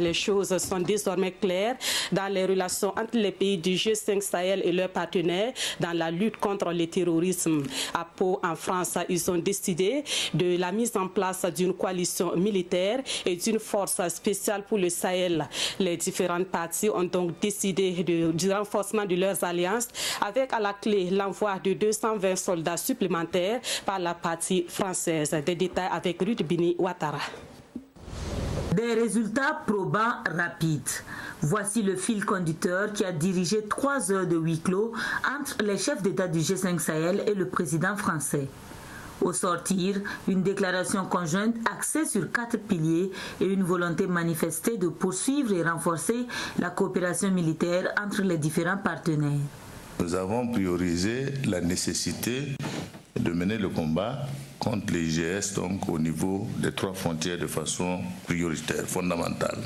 Les choses sont désormais claires dans les relations entre les pays du G5 Sahel et leurs partenaires dans la lutte contre le terrorisme. À Pau, en France, ils ont décidé de la mise en place d'une coalition militaire et d'une force spéciale pour le Sahel. Les différentes parties ont donc décidé du renforcement de leurs alliances avec à la clé l'envoi de 220 soldats supplémentaires par la partie française. Des détails avec Ruth Bini Ouattara. Des résultats probants rapides. Voici le fil conducteur qui a dirigé 3 heures de huis clos entre les chefs d'État du G5 Sahel et le président français. Au sortir, une déclaration conjointe axée sur 4 piliers et une volonté manifestée de poursuivre et renforcer la coopération militaire entre les différents partenaires. Nous avons priorisé la nécessité de mener le combat contre les IGS, donc au niveau des 3 frontières de façon prioritaire, fondamentale.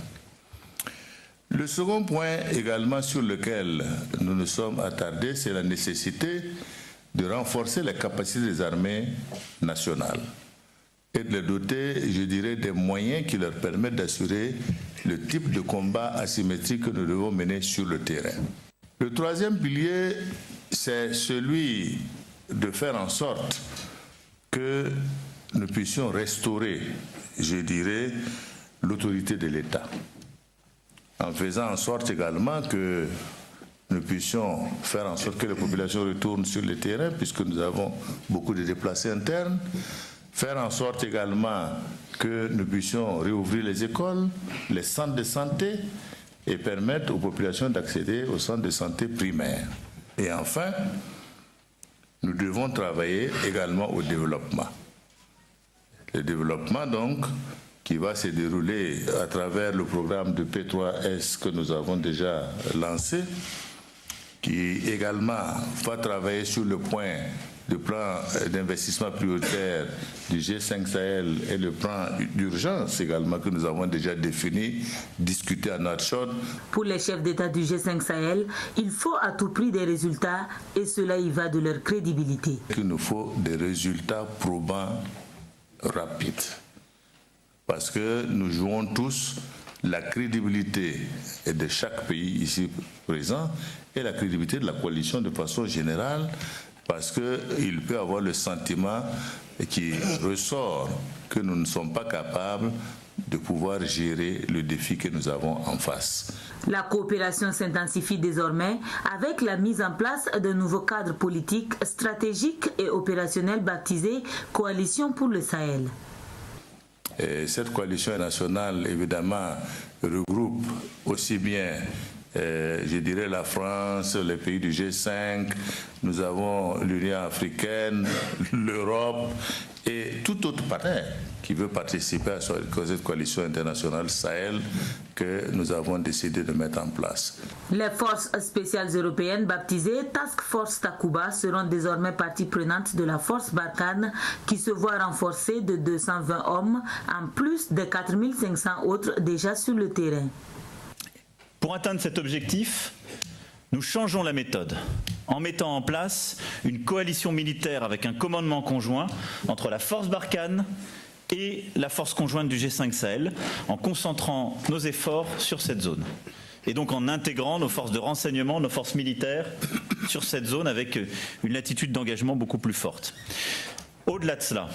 Le second point également sur lequel nous nous sommes attardés, c'est la nécessité de renforcer les capacités des armées nationales et de les doter, je dirais, des moyens qui leur permettent d'assurer le type de combat asymétrique que nous devons mener sur le terrain. Le troisième pilier, c'est celui de faire en sorte que nous puissions restaurer, je dirais, l'autorité de l'État, en faisant en sorte également que nous puissions faire en sorte que les populations retournent sur le terrain, puisque nous avons beaucoup de déplacés internes, faire en sorte également que nous puissions réouvrir les écoles, les centres de santé, et permettre aux populations d'accéder aux centres de santé primaires. Et enfin, nous devons travailler également au développement. Le développement, donc, qui va se dérouler à travers le programme de P3S que nous avons déjà lancé, qui également va travailler sur le point du plan d'investissement prioritaire du G5 Sahel et le plan d'urgence également que nous avons déjà défini, discuté à Nouakchott. Pour les chefs d'État du G5 Sahel, il faut à tout prix des résultats et cela y va de leur crédibilité. Il nous faut des résultats probants, rapides, parce que nous jouons tous la crédibilité de chaque pays ici présent et la crédibilité de la coalition de façon générale, parce qu'il peut avoir le sentiment qui ressort que nous ne sommes pas capables de pouvoir gérer le défi que nous avons en face. La coopération s'intensifie désormais avec la mise en place d'un nouveau cadre politique, stratégique et opérationnel baptisé Coalition pour le Sahel. Et cette coalition nationale, évidemment, regroupe aussi bien je dirais la France, les pays du G5, nous avons l'Union africaine, l'Europe et tout autre partenaire qui veut participer à cette coalition internationale Sahel que nous avons décidé de mettre en place. Les forces spéciales européennes baptisées Task Force Takuba seront désormais partie prenante de la force Barkhane qui se voit renforcée de 220 hommes en plus des 4500 autres déjà sur le terrain. Pour atteindre cet objectif, nous changeons la méthode en mettant en place une coalition militaire avec un commandement conjoint entre la force Barkhane et la force conjointe du G5 Sahel, en concentrant nos efforts sur cette zone. Et donc en intégrant nos forces de renseignement, nos forces militaires sur cette zone avec une latitude d'engagement beaucoup plus forte. Au-delà de cela,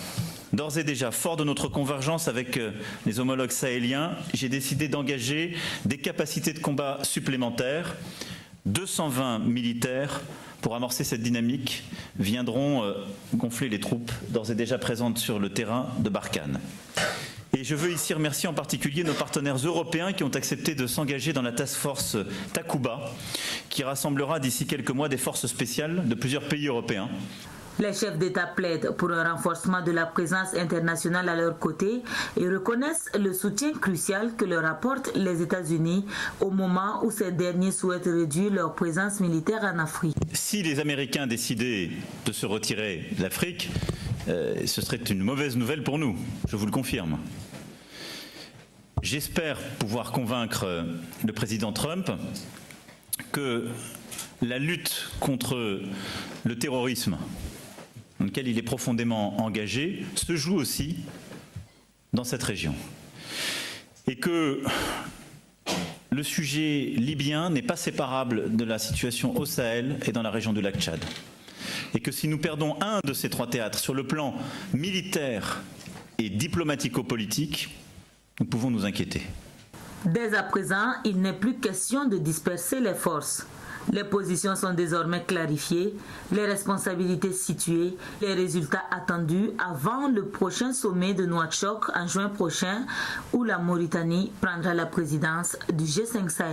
d'ores et déjà, fort de notre convergence avec les homologues sahéliens, j'ai décidé d'engager des capacités de combat supplémentaires. 220 militaires, pour amorcer cette dynamique, viendront gonfler les troupes d'ores et déjà présentes sur le terrain de Barkhane. Et je veux ici remercier en particulier nos partenaires européens qui ont accepté de s'engager dans la Task Force Takuba, qui rassemblera d'ici quelques mois des forces spéciales de plusieurs pays européens. Les chefs d'État plaident pour un renforcement de la présence internationale à leur côté et reconnaissent le soutien crucial que leur apportent les États-Unis au moment où ces derniers souhaitent réduire leur présence militaire en Afrique. Si les Américains décidaient de se retirer de l'Afrique, ce serait une mauvaise nouvelle pour nous, je vous le confirme. J'espère pouvoir convaincre le président Trump que la lutte contre le terrorisme, dans lequel il est profondément engagé, se joue aussi dans cette région. Et que le sujet libyen n'est pas séparable de la situation au Sahel et dans la région du lac Tchad. Et que si nous perdons un de ces trois théâtres sur le plan militaire et diplomatico-politique, nous pouvons nous inquiéter. Dès à présent, il n'est plus question de disperser les forces. Les positions sont désormais clarifiées, les responsabilités situées, les résultats attendus avant le prochain sommet de Nouakchott en juin prochain où la Mauritanie prendra la présidence du G5 Sahel.